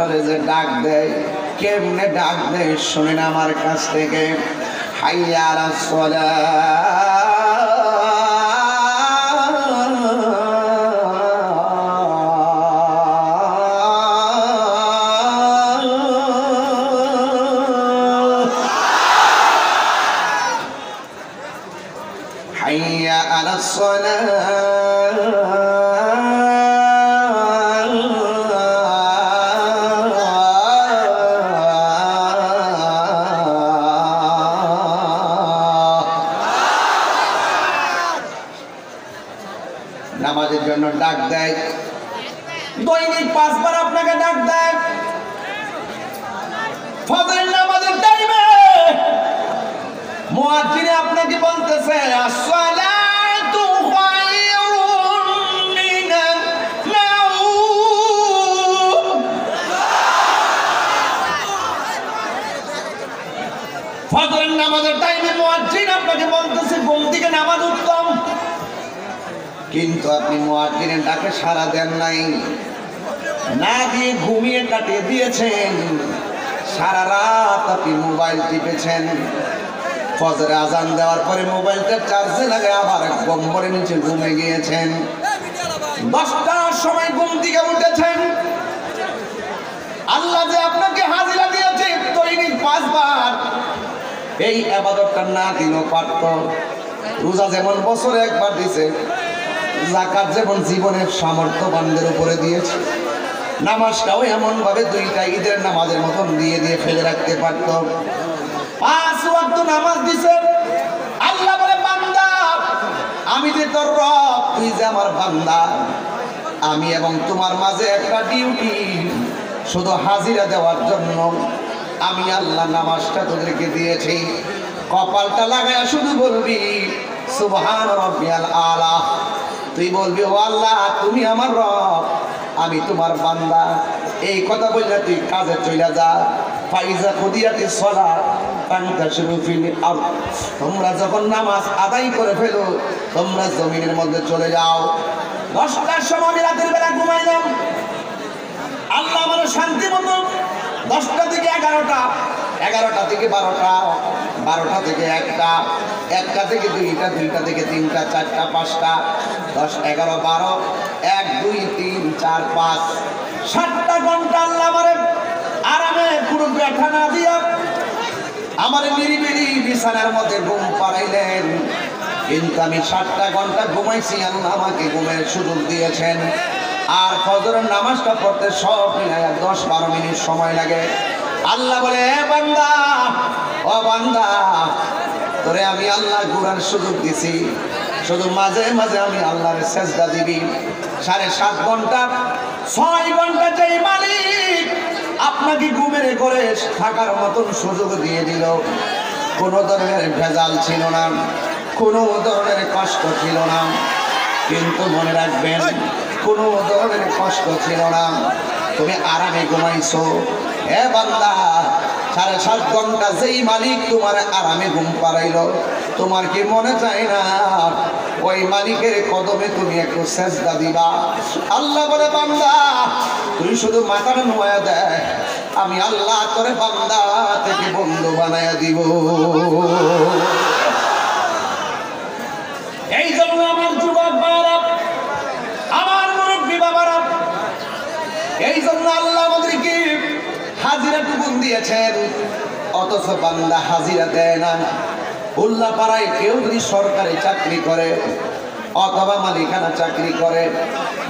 আপনারা যে ডাক দেয় কেমনে ডাক দেয় শুনেন আমার কাছ থেকে। হাইয়া আলাস সালাহ, হাইয়া আলাস সালাহ, নামাজের জন্য ডাক দেয়। দৈনিক 5 বার আপনাকে ডাক দেয়। ফজরের নামাজের টাইমে মুয়াজ্জিন আপনাকে বলতেছে আসসালাতু খায়রুম মিনান নাওম। ফজরের নামাজের টাইমে মুয়াজ্জিন আপনাকে বলতেছে ঘুম থেকে নামাজ উত্তম, কিন্তু আপনি মুয়াজ্জিনের ডাকে সাড়া দেন নাই, না দিয়ে ঘুমিয়ে কাটিয়ে দিয়েছেন। সারা রাত আপনি মোবাইল টিপেছেন। ফজরে আজান দেওয়ার পরে মোবাইলটা চার্জে লাগে আবার গম্বরের নিচে ঘুমে গিয়েছেন। 10টার সময় ঘুম থেকে উঠেছেন। আল্লাহ যে আপনাকে হাজিরা দিয়েছে দৈনিক 5 বার, এই ইবাদতটা না দিলেও পারত। রোজা যেমন বছরে 1 বার দিছে, যাকাত যেমন জীবনের সামর্থ্যবানদের উপরে দিয়েছে, নামাজটাও এমন ভাবে 2টা ঈদের নামাজের মতন দিয়ে দিয়ে ফেলে রাখতে পারত। 5 ওয়াক্ত নামাজ দিছে। আল্লাহ বলে বান্দা আমি যে তোর রব, তুই যে আমার বান্দা, আমি এবং তোমার মাঝে একটা ডিউটি, শুধু হাজিরা দেওয়ার জন্য আমি আল্লাহ নামাজটা তোদেরকে দিয়েছি। কপালটা লাগায় শুধু বলবি সুবহান রাব্বিয়াল আলা। তুই বলবি ও আল্লাহ তুমি আমার রব, আমি তোমার বান্দা। এই কথা বললে তুই কাজে চলে যা। ফাইজা কুদিয়াতিস সালাত ফান্তাশিরু ফিল আরদ, তোমরা যখন নামাজ আদায় করে ফেলো তোমরা জমিনের মধ্যে চলে যাও। 10টার সময় রাতের বেলা ঘুমাইলাম, আল্লাহ আমার শান্তি মতো 10টা থেকে 11টা, 11টা থেকে 12টা, 12টা থেকে 1টা, 1টা থেকে 2টা, 2টা থেকে 3টা, 4টা, 5টা, 10, 11, 12, 1, 2, 3, 4, 5, 7টা ঘন্টা আল্লাহ আমারে আরামে পুরো ব্যথা না দিয়া আমার নিরিবিলি বিছানার মধ্যে ঘুম পাড়াইলেন। কিন্তু আমি 7টা ঘন্টা ঘুমাইছি, আল্লাহ আমাকে ঘুমের সুযোগ দিয়েছেন। আর ফজরের নামাজটা পড়তে সব মিলায় 10-12 মিনিট সময় লাগে। আল্লাহ বলে এ বান্দা, ও বান্দা, তোরে আমি আল্লাহ ঘুরার সুযোগ দিছি, শুধু মাঝে মাঝে আমি আল্লাহর সেজদা দিবি। 7.5 ঘন্টা 6 ঘন্টা যেই মালিক আপনাকে ঘুমের ঘরে থাকার মতন সুযোগ দিয়ে দিল, কোনো ধরনের ভেজাল ছিল না, কোনো ধরনের কষ্ট ছিল না। কিন্তু মনে রাখবেন কোনো ধরনের কষ্ট ছিল না, তুমি আরামে ঘুমাইছো। এ বান্দা 7.5 ঘন্টা যেই মালিক তোমার আরামে ঘুম পাড়াইল, তোমার কি মনে চায় না ওই মালিকের কদমে তুমি একটু সেজদা দিবা? আল্লাহ বলে বান্দা তুই শুধু মাথাটা নোয়া দেয়, আমি আল্লাহ তোরে বান্দা থেকে বন্ধু বানায়া দিব। এই জন্য আমার যুবক বাবারা, আমার মুরব্বী বাবারা, এই জন্য আল্লাহ আমাদেরকে হাজিরা টুকুন দিয়েছেন, অথচ বান্দা হাজিরা দেয় না। উল্লা পাড়ায় কেউ যদি সরকারি চাকরি করে অথবা মালিকানা চাকরি করে,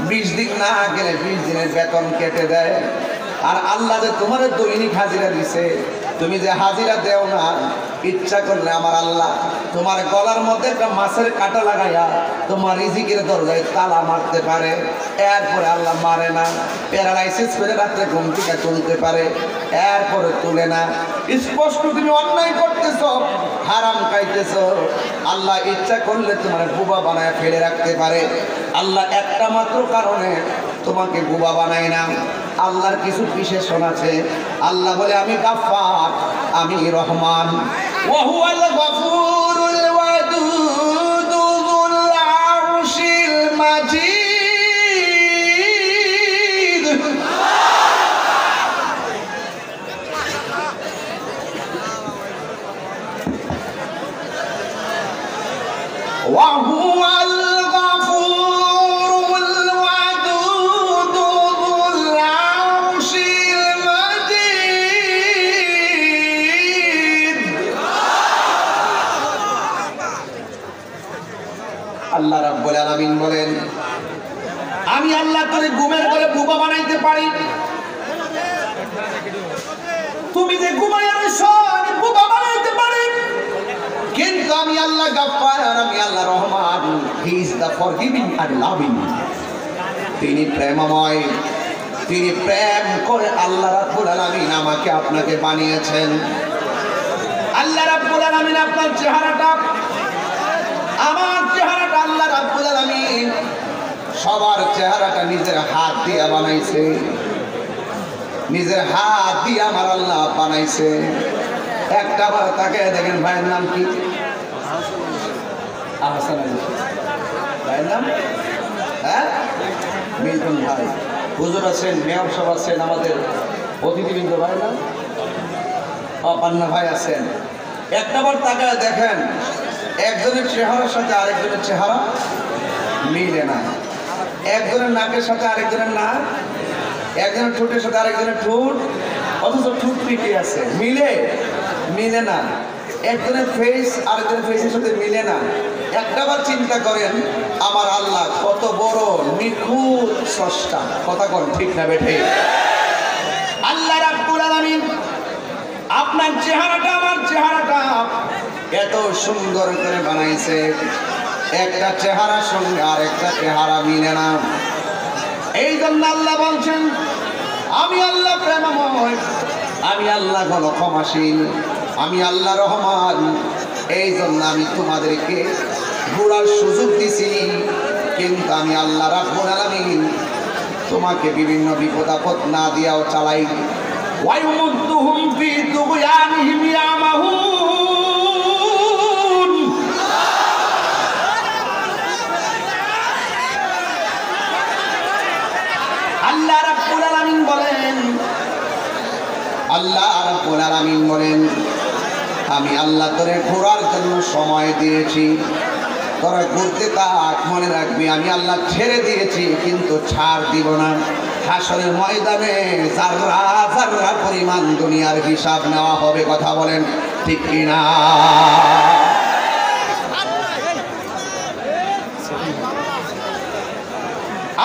20 দিন না গেলে 20 দিনের বেতন কেটে দেয়। আর আল্লাহ যে তোমার দৈনিক হাজিরা দিছে, তুমি যে হাজিরা দেও না, ইচ্ছা করলে আমার আল্লাহ তোমার গলার মধ্যে একটা মাছের কাঁটা লাগাইয়া তোমার রিজিকের দরজায় তালা মারতে পারে। এরপরে আল্লাহ মারে না, প্যারালাইসিস করে রাত্রে ঘুম থেকে তুলতে পারে, এরপরে তুলে না। স্পষ্ট তুমি অন্যায় করতেছ, হারাম খাইতেছ। আল্লাহ ইচ্ছা করলে তোমার বুবা বানায় ফেলে রাখতে পারে। আল্লাহ একটা মাত্র কারণে তোমাকে বুবা বানায় না। আল্লাহর কিছু বিশেষণ আছে। আল্লাহ বলে আমি গাফফার, আমি রহমান। ওয়া হুয়াল গফুরুল ওয়াদুদ যুল আরশিল মাজিদ। আমি আল্লাহ তোরে ঘুমের ঘরে বোবা বানাইতে পারি। তুমি যে ঘুমাইয়া রইছো আমি বোবা বানাইতে পারি। কিন্তু আমি আল্লাহ গাফফার, আমি আল্লাহ রহমান। He is the forgiving and loving. তিনি প্রেমময়, তিনি প্রেম করে আল্লাহ রাব্বুল আলামিন আমাকে আপনাকে বানিয়েছেন। আল্লাহ রাব্বুল আলামিন আপনার চেহারাটা, আমার চেহারাটা আল্লাহ রাব্বুল আলামিন সবার চেহারাটা নিজের হাত দিয়ে বানাইছে। নিজের হাত দিয়ে আমার আল্লাহ বানাইছে। একটা বার তাকে দেখেন, ভাইয়ের নাম কি? আহসান আলী ভাইয়ের নাম? হ্যাঁ, মিল্টন ভাই। হুজুর আছেন, মেয়র সাহেব আছেন, আমাদের অতিথিবৃন্দ ভাই না, পান্না ভাই আছেন। একটা বার তাকে দেখেন, একজনের চেহারার সাথে আরেকজনের চেহারা মিলে না। একজনের নাকের সাথে আরেকজনের নাক, একজনের ঠোঁটের সাথে আরেকজনের ঠোঁট, অথচ ঠোঁট পিটে আছে, মিলে না। একজনের ফেস আরেকজনের ফেসের সাথে মিলে না। একটাবার চিন্তা করেন, আমার আল্লাহ কত বড় নিখুঁত স্রষ্টা। কথা কন ঠিক না বেঠে? আল্লাহ রাব্বুল আলামিন আপনার চেহারাটা, আমার চেহারাটা এত সুন্দর করে বানাইছে, একটা চেহারার সঙ্গে আরেকটা চেহারা মিলে না। এই জন্য আল্লাহ বলছেন, আমি আল্লাহ প্রেমময়, আমি আল্লাহ ঘন ক্ষমাশীল, আমি আল্লাহ রহমান। এই জন্য আমি তোমাদেরকে ঘোরার সুযোগ দিছি, কিন্তু আমি আল্লাহ রাব্বুল আলামিন তোমাকে বিভিন্ন বিপদ আপদ না দিয়াও চালাই। ওয়ায়ুমুদ্দুহুম ফি তুগয়ানিহিম ইয়ামাহুন। আল্লাহ রাব্বুল আলামিন বলেন, আল্লাহ রাব্বুল আলামিন বলেন, আমি আল্লাহ তোরে ঘোরার জন্য সময় দিয়েছি, তোরা ঘুরতে থাক। মনে রাখবি আমি আল্লাহ ছেড়ে দিয়েছি, কিন্তু ছাড় দিব না। হাসরের ময়দানে যাররা যাররা পরিমাণ দুনিয়ার হিসাব নেওয়া হবে। কথা বলেন ঠিক কিনা?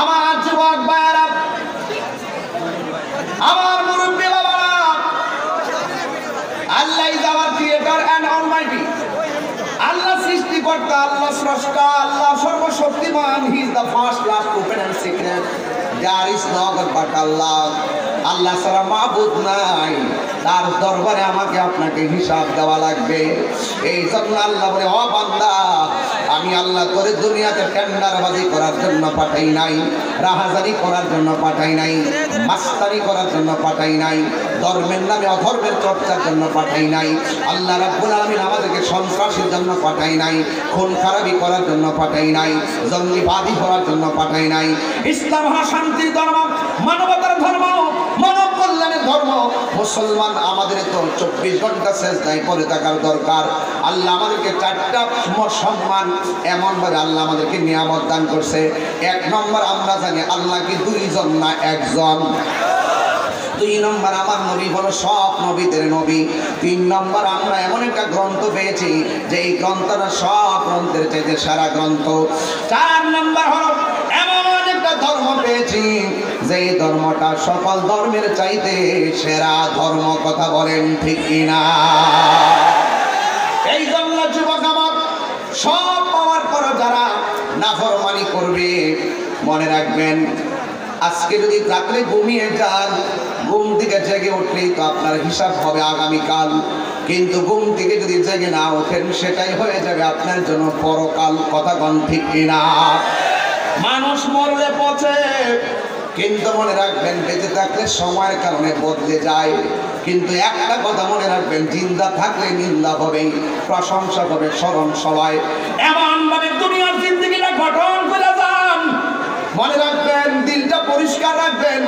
আমার যুবক ভাইয়েরা, আমার মুরব্বী বাবারা, আল্লাহ is our creator and almighty. আল্লাহ সৃষ্টিকর্তা, আল্লাহ স্রষ্টা, আল্লাহ সর্বশক্তিমান। He is the first, last, open and secret. There is no god but আল্লাহ। আল্লাহ ছাড়া মাবুদ নাই। তার দরবারে আমাকে আপনাকে হিসাব দেওয়া লাগবে। এই জন্য আল্লাহ বলে, ও বান্দা, আমি আল্লাহ করে দুনিয়াতে টেন্ডারবাজি করার জন্য পাঠাই নাই, রাহাজানি করার জন্য পাঠাই নাই, মাস্তানি করার জন্য পাঠাই নাই, ধর্মের নামে অধর্মের চর্চার জন্য পাঠাই নাই। আল্লাহ রাব্বুল আলামিন আমাদেরকে সন্ত্রাসের জন্য পাঠাই নাই, খুন খারাপি করার জন্য পাঠাই নাই, জঙ্গিবাদী হওয়ার জন্য পাঠাই নাই। ইসলাম হলো শান্তির ধর্ম, মানবতার ধর্ম, মানব কল্যাণের ধর্ম। মুসলমান আমাদের তো 24 ঘন্টা সেজদায় পড়ে থাকার দরকার। আল্লাহ আমাদেরকে 4টা সম্মান এমনভাবে আল্লাহ আমাদেরকে নিয়ামত দান করছে। 1 নম্বর, আমরা জানি আল্লাহ কি 2 জন না 1 জন। 2 নম্বর, আমার নবী হলো সব নবীদের নবী। 3 নম্বর, আমরা এমন একটা গ্রন্থ পেয়েছি যে এই গ্রন্থটা সব গ্রন্থের চাইতে সেরা গ্রন্থ। 4 নম্বর হলো এমন একটা ধর্ম পেয়েছি যে ধর্মটা সকল ধর্মের চাইতে সেরা ধর্ম। কথা বলেন ঠিক কিনা? এই জন্য যুবক আমার, সব পাওয়ার পর যারা নাফরমানি করবে, মনে রাখবেন আজকে যদি রাত্রে ঘুমিয়ে যান, ঘুম থেকে জেগে উঠলেই তো আপনার হিসাব হবে আগামীকাল। কিন্তু ঘুম থেকে যদি জেগে না ওঠেন, সেটাই হয়ে যাবে আপনার জন্য পরকাল। কথা বল ঠিক কিনা? মানুষ মরলে পচে, কিন্তু মনে রাখবেন বেঁচে থাকলে সময়ের কারণে বদলে যায়। কিন্তু একটা কথা মনে রাখবেন, জিন্দা থাকলে নিন্দা হবে, প্রশংসা হবে স্মরণ সবাই। এমন ভাবে দুনিয়ার জিন্দগিটা গঠন করে যান। মনে রাখবেন, দিলটা পরিষ্কার রাখবেন,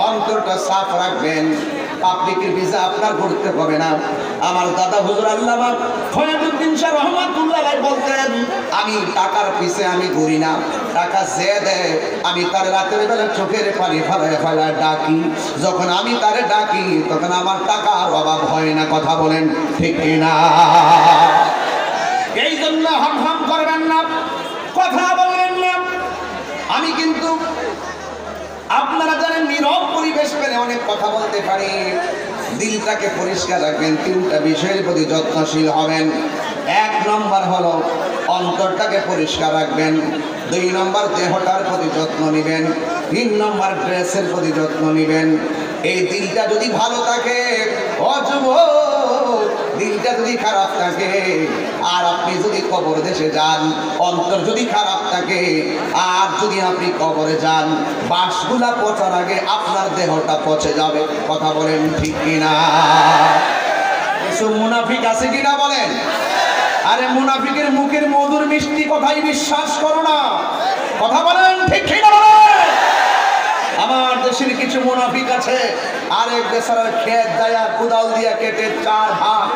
অন্তরটা সাফ রাখবেন। পাবলিকের ভিসা আপনার করতে হবে না। আমার দাদা হুজুর আল্লামা ফয়জুদ্দিন শাহ রহমাতুল্লাহ আলাইহি বলতেন, আমি টাকার পিছে আমি ঘুরি না, টাকা যে দেয় আমি তার রাতের বেলা চোখের পানি ফেলায় ফেলায় ডাকি। যখন আমি তারে ডাকি তখন আমার টাকার অভাব হয় না। কথা বলেন ঠিক কিনা? এই জন্য হম করবেন না, কথা বলবেন না। আমি কিন্তু আপনারা জানেন নীরব পরিবেশ পেলে অনেক কথা বলতে পারি। দিলটাকে পরিষ্কার রাখবেন, তিনটা বিষয়ের প্রতি যত্নশীল হবেন। 1 নম্বর হলো অন্তরটাকে পরিষ্কার রাখবেন, 2 নম্বর দেহটার প্রতি যত্ন নেবেন, 3 নম্বর ড্রেসের প্রতি যত্ন নেবেন। এই দিলটা যদি ভালো থাকে, দিলটা যদি খারাপ থাকে, আর আপনি যদি কবর দেশে যান, অন্তর যদি খারাপ থাকে, আর যদি আপনি কবরে যান, বাসগুলা পচার আগে আপনার দেহটা পচে যাবে। কথা বলেন ঠিক কিনা? কিছু মুনাফিক আছে কিনা বলেন? আরে মুনাফিকের মুখের মধুর মিষ্টি কথাই বিশ্বাস করো না। কথা বলেন ঠিক কিনা বলেন? আমার দেশের কিছু মুনাফিক আছে, আরেক দেশের ক্ষেত দায়া কুদাল দিয়া কেটে 4 ভাগ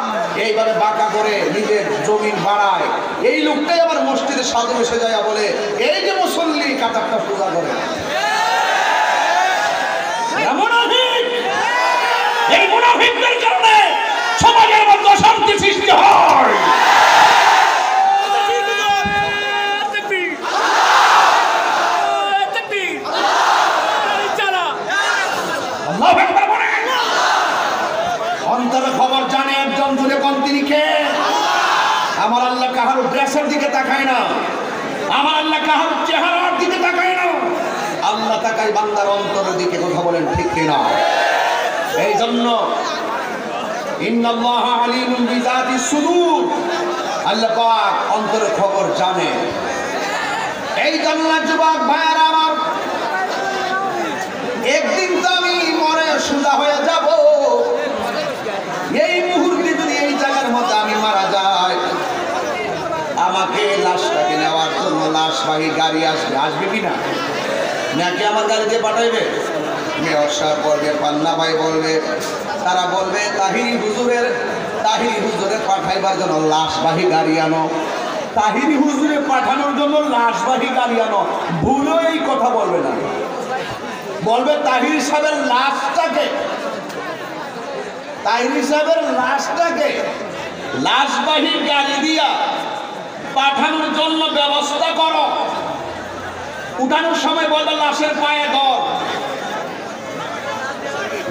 এইভাবে বাঁকা করে নিজের জমিন বাড়ায়। এই লোকটাই আবার মসজিদের সাধু এসে যায় বলে এই যে মুসল্লি কাতারটা পূজা করে। এই মুনাফিকদের কারণে সমাজের মধ্যে অশান্তি সৃষ্টি হয়। অন্তরের খবর জানে একজন, জুড়ে কোন তিনি কে? আমার আল্লাহ কাহার ড্রেসের দিকে তাকায় না, আমার আল্লাহ কাহার চেহারার দিকে তাকায় না, আল্লাহ তাকায় বান্দার অন্তরের দিকে। কথা বলেন ঠিক কিনা? এই জন্য ইন্নাল্লাহা আলিমুন বিযাতিস সুদূর, আল্লাহ পাক অন্তরের খবর জানে। এই জন্য যুবক ভাইয়ারা আমার, একদিন তো আমি মরে সুদা হয়ে যাব। এই মুহূর্তে যদি এই জায়গার মধ্যে আমি মারা যাই, আমাকে লাশটাকে নেওয়ার জন্য লাশবাহী গাড়ি আসবে। আসবে কিনা? নাকি আমার গাড়ি দিয়ে পাঠাইবে? মেয়র সাহেব বলবে, পান্না ভাই বলবে, তারা বলবে তাহিরি হুজুরে পাঠাইবার জন্য লাশবাহী গাড়ি আনো। তাহিরি হুজুরে পাঠানোর জন্য লাশবাহী গাড়ি আনো, ভুলেও এই কথা বলবে না। বলবে তাহির সাহেবের লাশটাকে, তাহির সাহেবের লাশটাকে লাশবাহী গাড়ি দিয়া পাঠানোর জন্য ব্যবস্থা করো। উঠানোর সময় বলবে লাশের পায়ে ধর,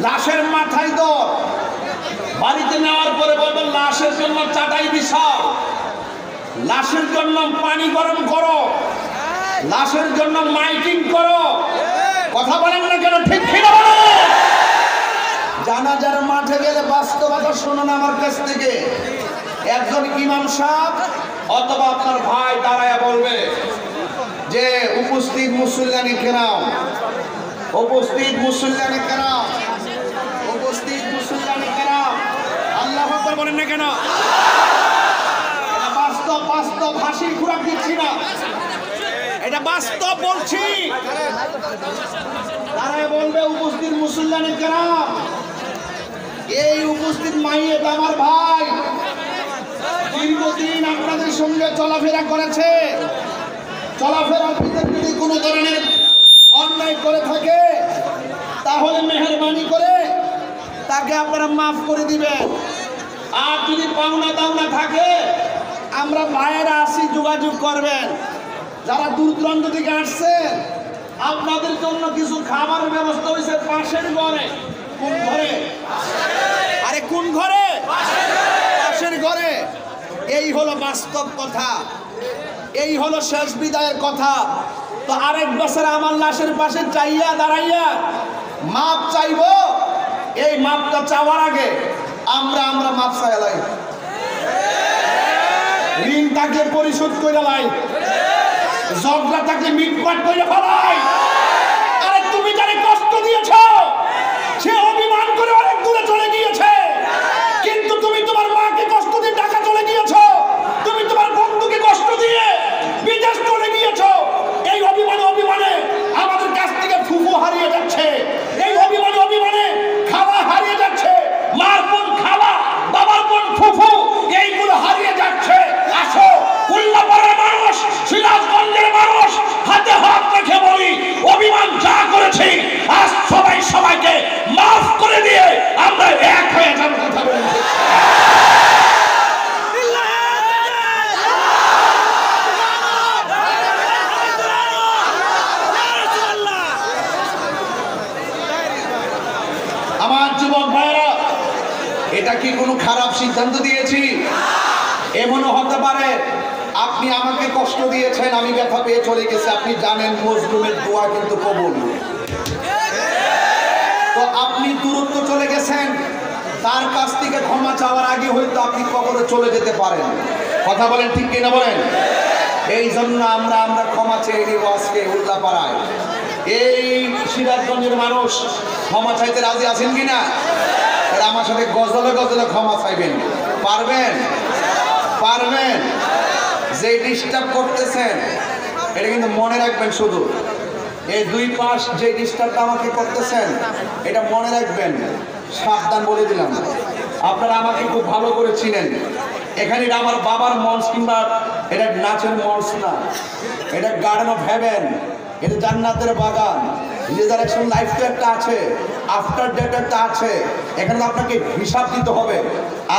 লাশের মাথায় ধর। বাড়িতে নেওয়ার পরে বলবে লাশের জন্য চাটাই বিছাও, লাশের জন্য পানি গরম করো, লাশের জন্য মাইকিং করো। কথা বলেন না কেন? ঠিক কিনা বলেন? জানাজার মাঠে গেলে বাস্তবতা শুনুন আমার কাছ থেকে। একজন ইমাম সাহেব অথবা আপনার ভাই দাঁড়ায়া বলবে যে উপস্থিত মুসল্লিয়ানে কেরাম, উপস্থিত মুসল্লিয়ানে কেরাম, উপস্থিত মুসল্লিয়ানে কেরাম, আল্লাহু আকবার বলেন না কেন? বাস্তব বাস্তব হাসির খুরাক দিচ্ছি না, এটা বাস্তব বলছি। তারা বলবে উপস্থিত মুসল্লিয়ানে কেরাম, এই উপস্থিত মাইয়েত আমার ভাই দীর্ঘদিন আপনাদের সঙ্গে চলাফেরা করেছে। চলাফেরার ভিতরে যদি কোনো ধরনের অন্যায় করে থাকে, তাহলে মেহেরবানি করে তাকে আপনারা মাফ করে দিবেন। আর যদি পাওনা দাওনা থাকে, আমরা ভাইয়েরা আসি, যোগাযোগ করবেন। যারা দূর দূরান্ত থেকে আসছেন, আপনাদের জন্য কিছু খাবারের ব্যবস্থা হয়েছে পাশের ঘরে। কোন ঘরে? আরে কোন ঘরে? পাশের ঘরে। এই হলো বাস্তব কথা, এই হলো শেষ বিদায়ের কথা। তো আরেক বছর আমার লাশের পাশে চাইয়া দাঁড়াইয়া মাপ চাইব, এই মাপটা চাওয়ার আগে আমরা মাপ চাইলাই, ঋণ থাকলে পরিশোধ করে লাই, ঝগড়া থাকলে মিটমাট করে ফেলাই। আরে তুমি যারে কষ্ট দিয়েছ, সে অভিমান করে অনেক দূরে চলে গিয়েছে, কিন্তু তুমি তোমার মাকে কষ্ট দিয়ে ঢাকা চলে গিয়েছ, তুমি তোমার বন্ধুকে কষ্ট দিয়ে বিদেশ চলে গিয়েছ। এই অভিমানে আমাদের কাছ থেকে ফুফু হারিয়ে যাচ্ছে, এই অভিমানে খালা হারিয়ে যাচ্ছে, মার বোন খালা, বাবার বোন ফুফু, এইগুলো হারিয়ে যাচ্ছে। আসো উল্লাপাড়ার মানুষ, সিরাজগঞ্জের মানুষ, হাতে হাত রেখে বলি এটা কি কোনো খারাপ সিদ্ধান্ত দিয়েছি? এমনও হতে পারে আপনি আমাকে কষ্ট দিয়েছেন, আমি ব্যথা পেয়ে চলে গেছি। আপনি জানেন মজলুমের দোয়া কিন্তু কবুল। তো আপনি দূরত্ব চলে গেছেন, তার কাছ থেকে ক্ষমা চাওয়ার আগে হয়তো আপনি কবরে চলে যেতে পারেন। কথা বলেন ঠিক কিনা বলেন? এই জন্য আমরা ক্ষমা চেয়ে নিব আজকে উল্লাপাড়ায়। এই সিরাজগঞ্জের মানুষ ক্ষমা চাইতে রাজি আছেন কিনা? এরা আমার সাথে গজলে গজলে ক্ষমা চাইবেন। পারবেন? পারবেন? যে ডিস্টার্ব করতেছেন এটা কিন্তু মনে রাখবেন। শুধু এই দুই পাশ যে ডিস্টার্বটা আমাকে করতেছেন এটা মনে রাখবেন। সাবধান বলে দিলাম। আপনারা আমাকে খুব ভালো করে চিনেন। এখানে এটা আমার বাবার মঞ্চ কিংবা এটা নাচের মঞ্চ না, এটা গার্ডেন অফ হেভেন, এটা জান্নাতের বাগান। রিজার্ভেশন লাইফ তো একটা আছে, আফটার ডেট একটা আছে। এখানে আপনাকে হিসাব দিতে হবে।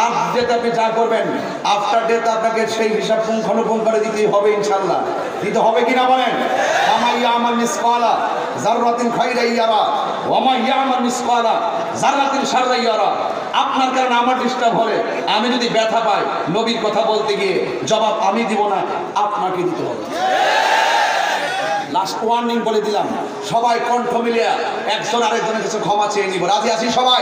আর ডেট আপনি যা করবেন আফটার ডেট আপনাকে সেই হিসাব পুঙ্খানুপুঙ্খ করে দিতেই হবে ইনশাল্লাহ। দিতে হবে কিনা বলেন? আমা ইয়ামাল মিসকালা যাররাতিন খাইরান ইয়ারা ওয়া মা ইয়ামাল মিসকালা যাররাতিন শাররান ইয়ারা। আপনার কারণে আমার ডিস্টার্ব হলে আমি যদি ব্যথা পাই, নবীর কথা বলতে গিয়ে জবাব আমি দিব না, আপনাকে দিতে হবে। লাস্ট ওয়ার্নিং বলে দিলাম, সবাই কণ্ঠ মিলিয়ে একজন আরেকজনের কাছে ক্ষমা চেয়ে নিব। রাজি আছি সবাই?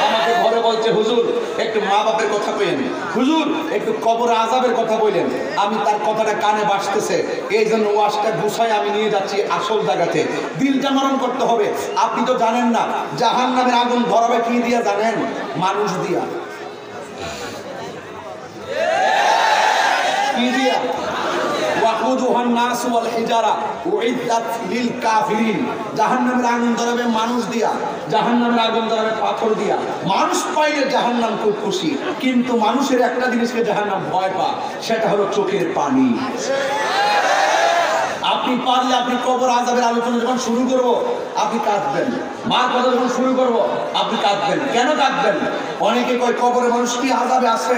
আমাকে ঘরে বলছে হুজুর একটু মা বাপের কথা কইলেন, হুজুর একটু কবর আযাবের কথা বললেন। আমি তার কথাটা কানে বাজতেছে, এই জন্য ওয়াজটা গুছায় আমি নিয়ে যাচ্ছি আসল জায়গাতে। দিলটা নরম করতে হবে। আপনি তো জানেন না জাহান্নামের আগুন ধরাবে কি দিয়া জানেন? মানুষ দিয়া। কি দিয়া? ওয়াকুদুহান নাস ওয়াল হিজারা উইদ্দাত লিল কাফিরিন। জাহান্নামের আগুন ধরাবে মানুষ দিয়া, জাহান্নামের আগুন ধরাবে পাথর দিয়া। মানুষ পাইলে জাহান্নাম খুব খুশি, কিন্তু মানুষের একটা জিনিসকে জাহান্নাম ভয় পায়, সেটা হলো চোখের পানি। আপনি পারলে আপনি কবর আযাবের আলোচনা যখন শুরু করব আপনি কাঁদবেন। মার কথা যখন শুরু করব আপনি কাঁদবেন। কেন কাঁদবেন? অনেকে কয় কবরে মানুষ কি আযাবে আছে,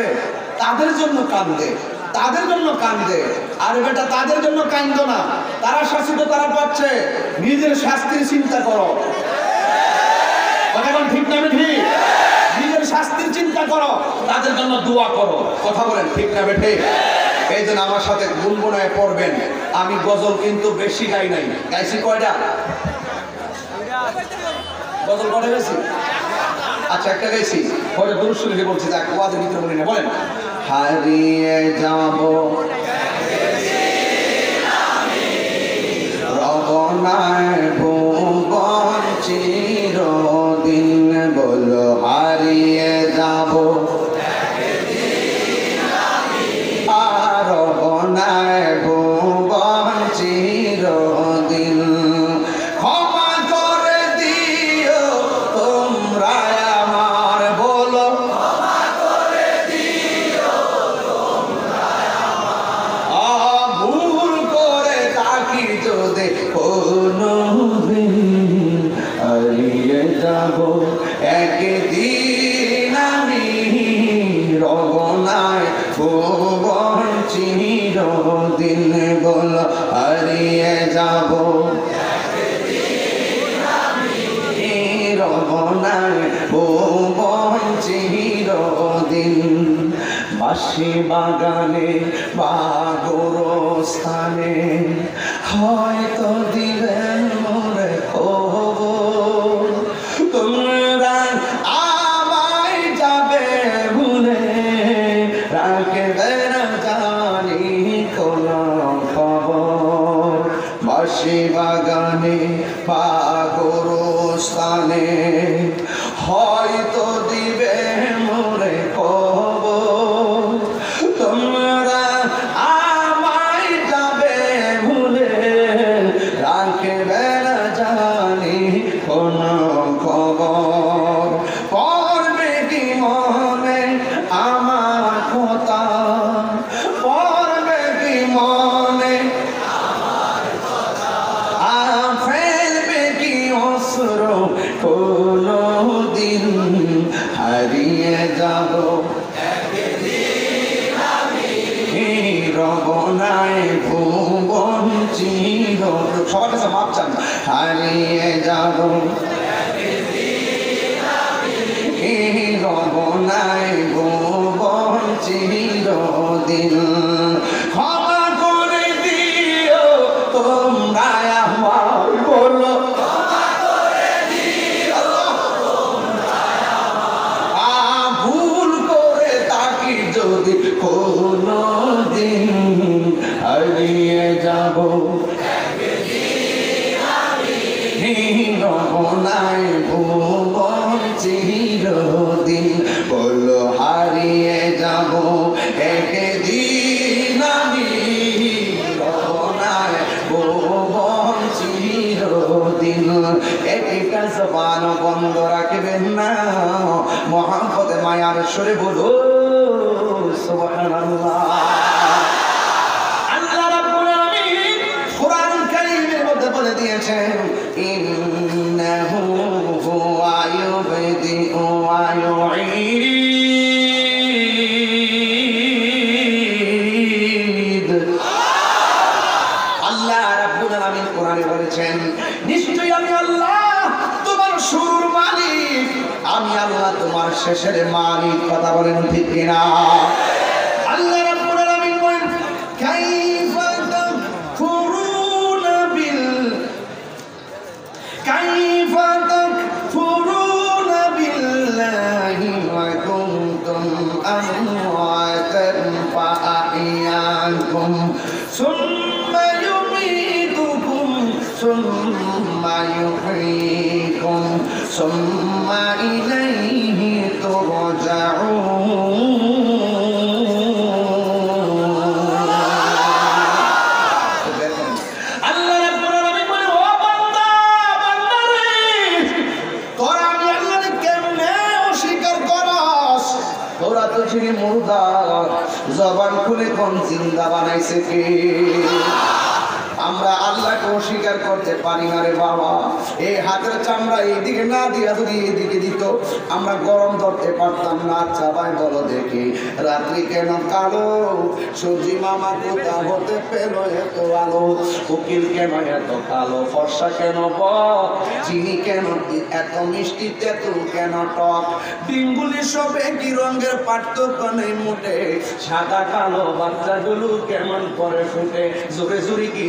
তাদের জন্য কাঁদে, তাদের জন্য কাঁদে। আরে বেটা, তাদের জন্য কাঁদো না। তারা শাস্তি তো তারা পাচ্ছে, নিজের শাস্তির চিন্তা করো। কথা বলেন ঠিক না ঠিক? নিজের শাস্তির চিন্তা করো, তাদের জন্য দোয়া করো। কথা বলেন ঠিক না বেঠে? এই জন্য আমার সাথে গুনগুনায় পড়বেন। আমি গজল কিন্তু বেশি গাই নাই, গাইছি কয়টা? গজল কয়টা গেছি? আচ্ছা একটা গাইছি, পরে দুরূদ শরীফে বলছি, যাক ওয়াজের ভিতরে বলি না। বলেন হারিয়ে যাব রবনায় ভুবন চিরদিন, বলো হারিয়ে যাব আর রবনায় ভুবন চিরদিন। ক্ষমা করে দিও তোমরা আমার, বলো ভুল করে থাকি যদি কোনদিন, হারিয়ে যাব একদিন আমি রবনায় ভুবন চিরদিন, বল হারিয়ে যাব রবনায় ভুবন চিরদিন। বাঁশি বাগানে বা গোরস্থানে হয়তো দিবেন মোরে খবর, তোমরা আমায় যাবে ভুলে, রাখবে না জানি কোন খবর। বাঁশি বাগানে বা গোরস্থানে হয়তো দিবে মোরে খবর, তোমরা আমায় যাবে ভুলে, রাখবে না জানি কোন খবর। পড়বে কি মনে আমার কথা, পড়বে কি মনে ফেলবে কি অশ্রু কোনদিন, হারিয়ে যাব রবনায় ভুবন চির। সবার কাছে মাপ চান। হারিয়ে যাব রবনায় নাই ভুবন চিরদিন ক্ষমা করে দিও তোমরা আমার বলো ভুল করে তাকি যদি কোনো দিন হারিয়ে যাব নাই ভুবন চিরদিন বলো হারিয়ে যাব একদিন আমি নাই ভুবন চিরদিন একটা জবান বন্ধ রাখবেন না মোহাম্মদে মায়ার সুরে বলো সুবহানাল্লাহ। আল্লাহ রাব্বুল আলামিন কোরআন কারীমের মধ্যে বলে দিয়েছেন ইন্নাহু হুয়া ইউবদিউ ওয়া ইউঈদ। আল্লাহ রাব্বুল আলামিন কোরআনে বলেছেন নিশ্চয়ই আমি আল্লাহ তোমার শুরুর মালিক, আমি আল্লাহ তোমার শেষের মালিক। কথা বলেন ঠিক কিনা? আল্লাহ রাব্বুল আলামিন বলেন কাইফা তাকফুরুনা বিল্লাহি ওয়া কুনতুম আমওয়াতান ফাআহইয়াকুম সুম্মা ইউমীতুকুম সুম্মা ইউহয়ীকুম সুম্মা ইলাইহি তুরজাউন। তোরা তো ছিলি মুর্দা, জবান খুলে কোন জিন্দা বানাইছে কে? আমরা আল্লাহকে অস্বীকার করতে পারি না রে বাবা। এই হাতের চামড়া এইদিকে না দিয়া যদি এইদিকে দিত আমরা গরম ধরতে পারতাম না। আচ্ছা ভাই বলো দেখি রাত্রি কেন কালো? সূর্যি মামা কোথা হতে পেল এত আলো? উকিল কেন এত কালো? ফর্সা কেন বক? চিনি কেন এত মিষ্টি? তেঁতুল কেন টক? ডিমগুলি সব একই রঙের, পার্থক্য নেই মুটে। সাদা কালো বাচ্চাগুলো কেমন করে ফুটে? জোরে জোরে কি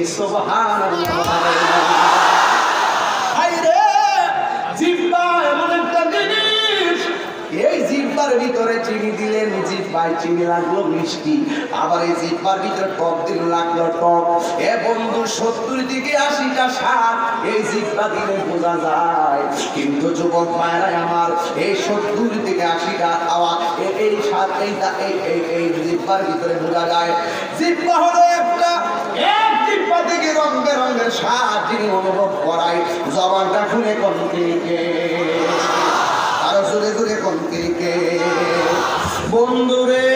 এই জিহ্বার ভিতরে চিনি দিলেন, জিহ্বায় চিনি লাগলো মিষ্টি, আবার এই জিহ্বার ভিতরে টক দিন লাগলো টক। এ বন্ধু 70 থেকে 80টা স্বাদ এই জিহ্বা দিলে বোঝা যায়। কিন্তু যুবক মায়েরা আমার এই 70 থেকে 80টা খাওয়া এই স্বাদ এইটা এই জিহ্বার ভিতরে বোঝা যায়। জিহ্বা হলো একটা জিহ্বা থেকে রং বেরঙের স্বাদ যিনি অনুভব করায়। জবানটা খুলে কোন দিকে আরো জোরে জোরে কোন দিকে? বন্ধুরে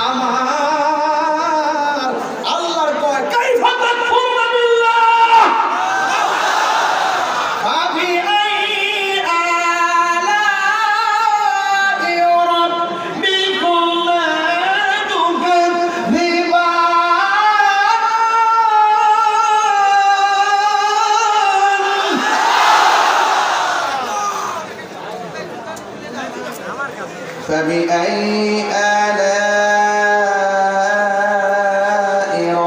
আমার আল্লাহর কয় কাইফা তাকফুরুনা বিল্লাহ ফাবি আলা'i রাব্বিকুম فبأي آلاء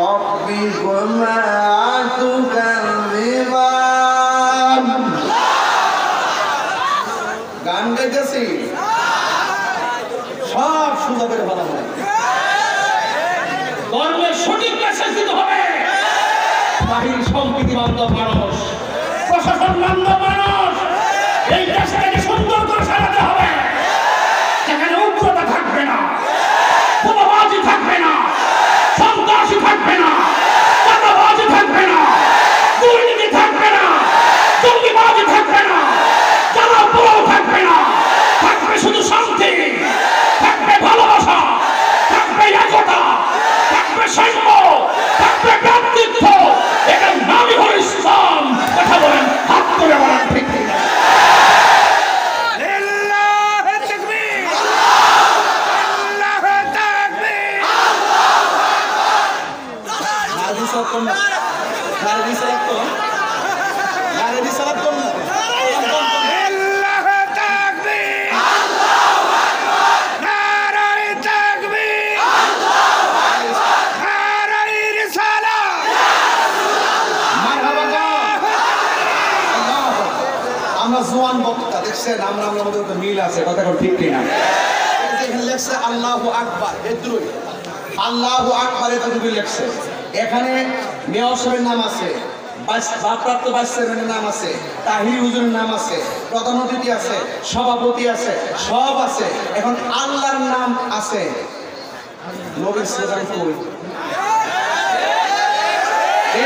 ربكما تكذبان গান গাইতেছি সব সুন্দর করে ভালো হবে। ধর্মের সঠিক মেসেজ দিতে হবে। বাহির সম্প্রীতি বান্ধব মানুষ, প্রশাসন বান্ধব মানুষ, এই দেশটাকে সুন্দর করে সাজাতে হবে। যেখানে উগ্রতা থাকবে না, বোমাবাজি থাকবে না, সন্ত্রাসী থাকবে না, চাঁদাবাজি থাকবে না, দুর্নীতি থাকবে না, জঙ্গিবাজি থাকবে না, জ্বালাপোড়াও থাকবে না। থাকবে শুধু শান্তি, থাকবে ভালোবাসা, থাকবে একতা, থাকবে সৈন্য, থাকবে ভ্রাতৃত্ব। এটার নামই হল ইসলাম। কথা বলেন, হাত তুলে বলেন ঠিক ঠিক। জোয়ান বক্তা দেখছেন, আমরা মধ্যে তো মিল আছে, কথা ঠিক কিনা? এখানে লেখছে আল্লাহু আকবার, এদ্রুই আল্লাহু আকবার এদ্রুই লেখছে। এখানে মেয়র সাহেবের নাম আছে, ভারপ্রাপ্ত ভাইস চেয়ারম্যানের নাম আছে, তাহির হুজুরের নাম আছে, প্রধান অতিথি আছে, সভাপতি আছে, সব আছে। এখন আল্লাহর নাম আছে, নবীর স্লোগান কই?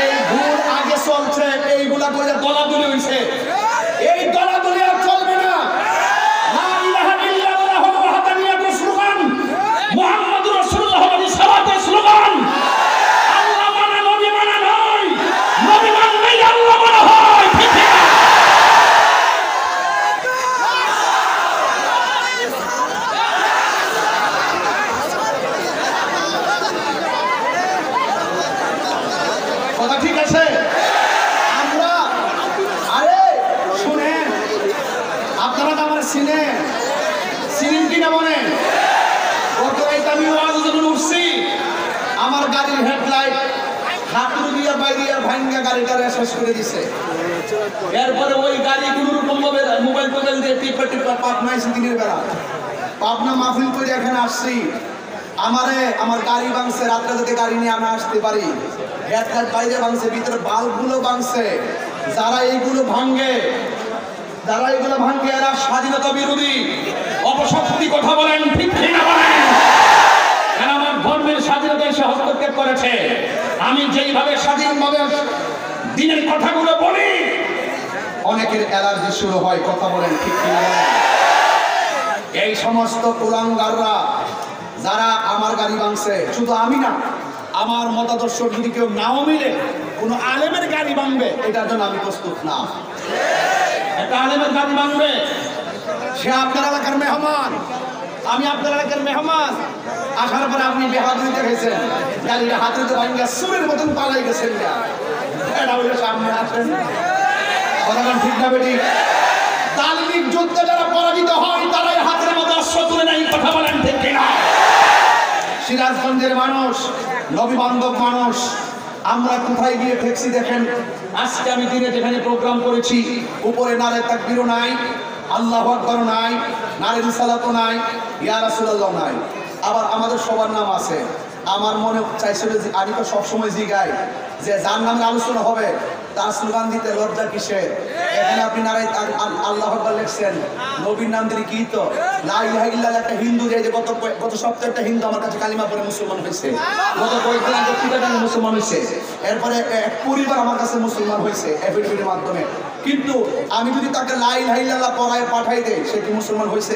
এই ভুল আগে চলছে, এইগুলা করে দলাদলি হইছে। এই দলাদলি আর চলবে না। লা ইলাহা ইল্লাল্লাহ ওয়াহদানিয়াতুর স্লোগান, মুহাম্মাদুর রাসূলুল্লাহ সালাতের স্লোগান। আল্লাহ মানা নবী মানা নয়, নবী মানলেই আল্লাহ মানা হয়। ঠিক না? কথা ঠিক আছে? আমরা আরে শুনেন, আপনারা তো আমার চিনেন কিনা বলেন? গত রাইতে আমি ওয়াজে যখন উঠছি, আমার গাড়ির হেডলাইট হাতুড়ি দিয়া বাইরিয়া ভাঙ্গা গাড়িটা শেষ করে দিছে। এরপরে ওই গাড়ি কোনো রকম ভাবে মোবাইল দিয়ে টিপা পাবনা এসে দিনের বেলা পাবনা মাহফিল করে এখানে আসছি। আমার গাড়ি ভাঙছে, রাত্রে যদি গাড়ি নিয়ে আমরা আসতে পারি। হেডলাইট বাইরে ভাঙছে, ভিতরে বাল্বগুলো ভাঙছে। যারা এইগুলো ভাঙে এরা স্বাধীনতা বিরোধী, অপশক্তি কথা বলেন, ঠিক না বলেন? এরা আমার ধর্মের স্বাধীনতা এসে হস্তক্ষেপ করেছে। আমি যেইভাবে স্বাধীনভাবে দিনের কথাগুলো বলি, অনেকের অ্যালার্জি শুরু হয়, কথা বলেন, ঠিক না? এই সমস্ত কুলাঙ্গাররা যারা আমার গাড়ি ভাঙছে, শুধু আমি না, আমার মতাদর্শ যদি কেউ নাও মিলে কোনো আলেমের গাড়ি ভাঙবে, এটার জন্য আমি প্রস্তুত না। একটা আলেমের গাড়ি ভাঙবে, সে আপনার এলাকার মেহমান, আমি আপনার এলাকার মেহমান। আসার পরে আপনি বেহাদুরি দেখেছেন, গাড়িটা হাতে ভাঙিয়া সুরের মতন পালাই গেছেন, এটা হইলে সামনে আসেন। কথাটা ঠিক না বেটি? তালিক যুদ্ধে যারা পরাজিত হয় তারাই হাতের মতো অস্ত্র তুলে নেয়, কথা বলেন, ঠিক কিনা? সিরাজগঞ্জের মানুষ, নবী বান্ধব মানুষ, আমরা কোথায় গিয়ে ঠেকছি দেখেন। আজকে আমি দিনে যেখানে প্রোগ্রাম করেছি, উপরে নারে তাকবীরও নাই, আল্লাহু আকবার নাই, নারে রিসালাতও নাই, ইয়া রাসূলুল্লাহ নাই। আবার আমাদের সবার নাম আছে। আমার মনে চাইছিল যে আমি তো সবসময় জিগাই যে যার নামে আলোচনা হবে তার স্লোগান দিতে লজ্জা কিসের? এখানে আপনি নারাই আল্লাহু আকবার লিখছেন, নবীর নাম দিলে কি তো লা ইলাহা ইল্লাল্লাহ। একটা হিন্দু যে গত সপ্তাহে একটা হিন্দু আমার কাছে কালিমা পড়ে মুসলমান হয়েছে, গত কয়েকদিন আগে টিকাটানে মুসলমান হয়েছে, এরপরে এক পরিবার আমার কাছে মুসলমান হয়েছে এফিডেভিটের মাধ্যমে। কিন্তু আমি যদি তাকে লা ইলাহা ইল্লাল্লাহ পড়ায় পাঠাই দেই, সে কি মুসলমান হয়েছে?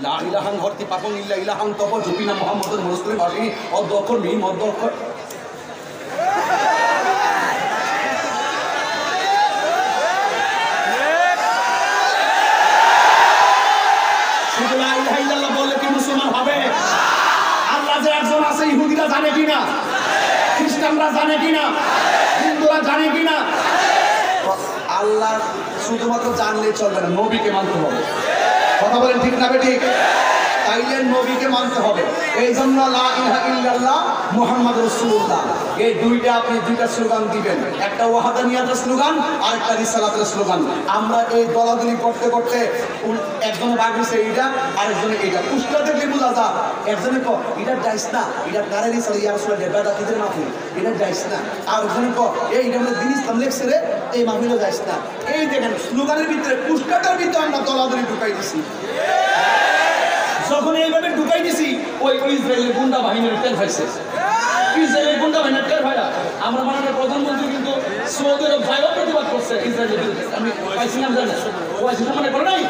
লা ইলাহান হরতি পাপন ইল্লা ইলাহান তপ জপিনা মুহাম্মাদুর রাসূলুল্লাহ বাসি অধ্যক্ষর মিম অধ্যক্ষর। শুধু লা ইলাহা ইল্লাল্লাহ বললে কি মুসলমান হবে? আল্লাহ যে একজন আছে, ইহুদিরা জানে কিনা, খ্রিস্টানরা জানে কিনা, হিন্দুরা জানে কিনা? আল্লাহ শুধুমাত্র জানলে চলবে না, নবীকে মানতে হবে। কথা বলেন, ঠিক না বেঠিক? তাইলে নবীকে মানতে হবে। এই জন্য লা ইলাহা ইল্লাল্লাহ মুহাম্মাদুর রাসূলুল্লাহ, এই দুইটা স্লোগান দিবেন। একটা ওয়াহদানিয়াতের স্লোগান আর একটা রিসালাতের স্লোগান। আমরা এই দলাদলি করতে করতে একজনে ভাগ হইছে এইটা, আরেকজনে এইটা। কুষ্টা দেখলে বোঝা যায়, একজনে ক এটা যাইস না, এটা নারে রিসালাত ইয়া রাসূলুল্লাহ বেদা কিদের মাহফিল, এটা যাইস না। আর একজনে ক এইটা আমরা দিন ইসলাম লেখছে রে, এই মাহফিলে যাইস না। এই দেখেন স্লোগানের ভিতরে, কুষ্টাটার ভিতরে আমরা দলাদলি ঢুকাই দিছি। যখন এইভাবে ঢুকাই দিছি, ওই ইসরায়েলের গুন্ডা বাহিনীর টের হয়েছে। ইসরায়েলের গুন্ডা বাহিনীর টের হয় না। আমরা মাননীয় প্রধানমন্ত্রী কিন্তু সৌদি আরব ভাইও প্রতিবাদ করছে ইসরায়েলের বিরুদ্ধে। আমি পাইছিলাম জানেন, ও আইসি মনে করে নাই,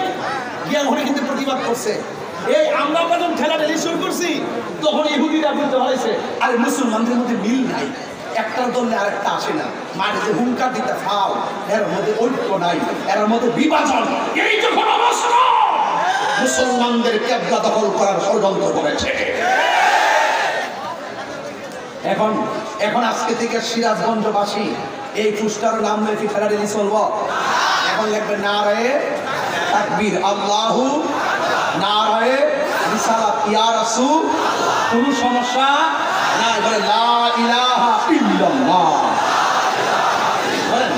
গিয়া ওখানে কিন্তু প্রতিবাদ করছে। এই আমরা যখন ঠেলাঠেলি শুরু করছি, তখন ইহুদিরা বলতে হয়েছে আরে মুসলমানদের মধ্যে মিল নাই, একটার দলে আরেকটা আসে না, মাঠে যে হুঙ্কার দিতে ফাও, এর মধ্যে ঐক্য নাই, এর মধ্যে বিভাজন। এই যখন অবস্থা, মুসলমানদের কেবলা দখল করার ষড়যন্ত্র করেছে। এখন আজকে থেকে সিরাজগঞ্জবাসী এই পুস্টার নাম লেখে ঠেলাঠেলি চলব। এখন লিখবে নারায়ে তাকবীর, আল্লাহু নারায়ে রিসালাত ইয়া রাসূল। কোনো সমস্যা নাই, বলে লা ইলাহা ইল্লাল্লাহ, বলেন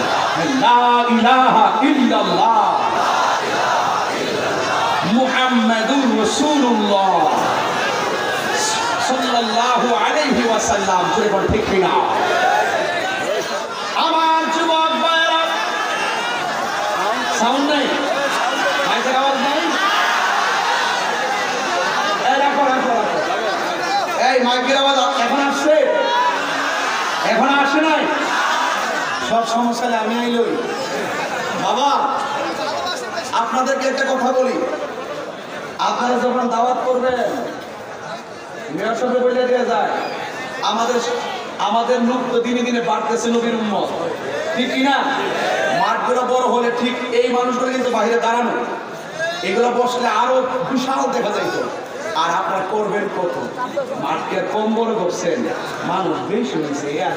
বলেন লা ইলাহা ইল্লাল্লাহ মুহাম্মাদুর রাসূলুল্লাহ সাল্লাল্লাহু আলাইহি ওয়াসাল্লাম। জোরে বলেন ঠিক কিনা? আমার যুবক ভাইরা, সাউন্ড নেই, মাইকের আওয়াজ নেই। রাখো রাখো রাখো। এই মাইকের আওয়াজ এখন আসছে? এখন আসে নাই? সব সমস্যা আমি আইলই। বাবা, আপনাদেরকে একটা কথা বলি, আপনারা যখন দাওয়াত করবেন মেয়র সাহেব বলে দিয়ে যায় আমাদের লোক তো দিনে দিনে বাড়তেছে নবীর উম্মত, ঠিক কিনা? মাঠগুলো বড় হলে ঠিক এই মানুষগুলো কিন্তু বাইরে দাঁড়ানো, এগুলো বসলে আরো বিশাল দেখা যাইতো। আর আপনারা করবেন কত? মাঠকে কম বড় করছেন, মানুষ বেশি হয়েছে আর